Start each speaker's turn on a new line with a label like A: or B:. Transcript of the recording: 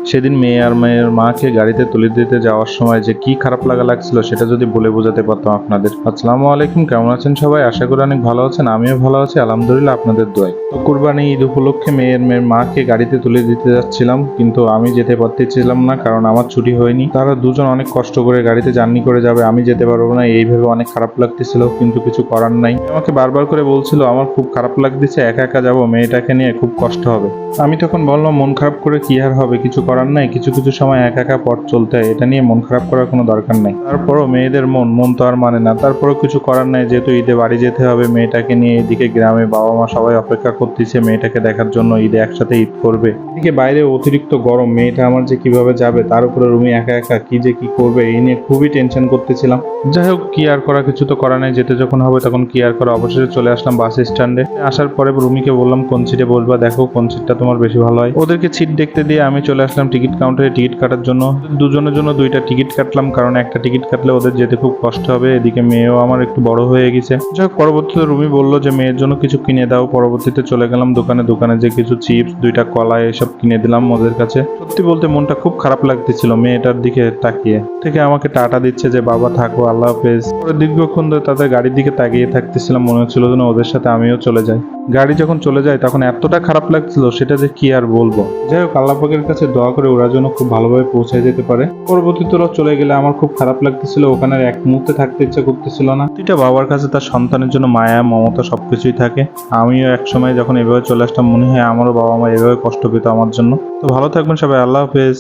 A: সেদিন মেয়ে আর মেয়ের মাকে গাড়িতে তুলে দিতে যাওয়ার সময় যে কি খারাপ লাগছিল সেটা যদি বলে বোঝাতে পারতাম আপনাদের। আসসালামু আলাইকুম, কেমন আছেন সবাই? আশা করি অনেক ভালো আছেন। আমিও ভালো আছি আলহামদুলিল্লাহ, আপনাদের দোয়ায়। তো কুরবানি ঈদ উপলক্ষে মেয়ের মাকে গাড়িতে তুলে দিতে যাচ্ছিলাম, কিন্তু আমি যেতে পারতেছিলাম না কারণ আমার ছুটি হয়নি। তারা দুজন অনেক কষ্ট করে গাড়িতে জার্নি করে যাবে, আমি যেতে পারবো না, এইভাবে অনেক খারাপ লাগতেছিল, কিন্তু কিছু করার নাই। আমাকে বারবার করে বলছিল আমার খুব খারাপ লাগতেছে, একা একা যাবো, মেয়েটাকে নিয়ে খুব কষ্ট হবে। আমি তখন বললাম মন খারাপ করে কি আর হবে, কিছু করার নাই, কিছু কিছু সময় একা একা পথ চলতে হয়, এটা নিয়ে মন খারাপ করার কোনো দরকার নাই। তারপরও মেয়েদের মন তো আর মানে না, তারপরও কিছু করার নাই, যেহেতু ঈদে বাড়ি যেতে হবে মেয়েটাকে নিয়ে। এদিকে গ্রামে বাবা মা সবাই অপেক্ষা করতেছে মেয়েটাকে দেখার জন্য, ঈদে একসাথে ঈদ করবে। এদিকে বাইরে অতিরিক্ত গরম, মেয়েটা আমার যে কিভাবে যাবে, তার উপরে রুমি একা একা কি যে কি করবে, এই নিয়ে খুবই টেনশন করতেছিলাম। যাই হোক, কি আর করা, কিছু তো করা নাই, যেতে যখন হবে তখন কি আর করা। অবশেষে চলে আসলাম বাস স্ট্যান্ডে। আসার পরে রুমিকে বললাম কোন সিটে বসবা, দেখো কোন সিটটা তোমার বেশি ভালো হয়। ওদেরকে সিট দেখতে দিয়ে আমি চলে আসলাম টিকিট কাউন্টারে টিকিট কাটার জন্য। দুজনের জন্য দুইটা টিকিট কাটলাম, কারণ একটা টিকিট কাটলে ওদের যেতে খুব কষ্ট হবে। এদিকে মেয়েও আমার একটু বড় হয়ে গেছে। যাই হোক, পরবর্তীতে রুমি বললো যে মেয়ের জন্য কিছু কিনে দাও। পরবর্তীতে চলে গেলাম দোকানে যে কিছু চিপস, দুইটা কলা এসব কিনে দিলাম ওদের কাছে। সত্যি বলতে মনটা খুব খারাপ লাগতেছিল মেয়েটার দিকে তাকিয়ে। থেকে আমাকে টাটা দিচ্ছে যে বাবা থাকো, আল্লাহ হাফেজ। পরে দীর্ঘক্ষণ ধরে তাদের গাড়ির দিকে তাকিয়ে থাকতেছিলাম, মনে হচ্ছিল যেন ওদের সাথে আমিও চলে যাই। গাড়ি যখন চলে যায় তখন এতটা খারাপ লাগছিল, সেটা যে কি আর বলবো। যাই হোক, আল্লাহ পাকের কাছে দোয়া করে ওরা যেন খুব ভালোভাবে পৌঁছায় যেতে পারে। পরবর্তীতে ওরা চলে গেলে আমার খুব খারাপ লাগতেছিল, ওখানে এক মুহূর্তে থাকতে ইচ্ছা করতেছিল না। এটা বাবার কাছে তার সন্তানের জন্য মায়া মমতা সবকিছুই থাকে। আমিও এক সময় যখন এভাবে চলে আসতাম, মনে হয় আমারও বাবা মা এভাবে কষ্ট পেত আমার জন্য। তো ভালো থাকবেন সবাই, আল্লাহ হাফেজ।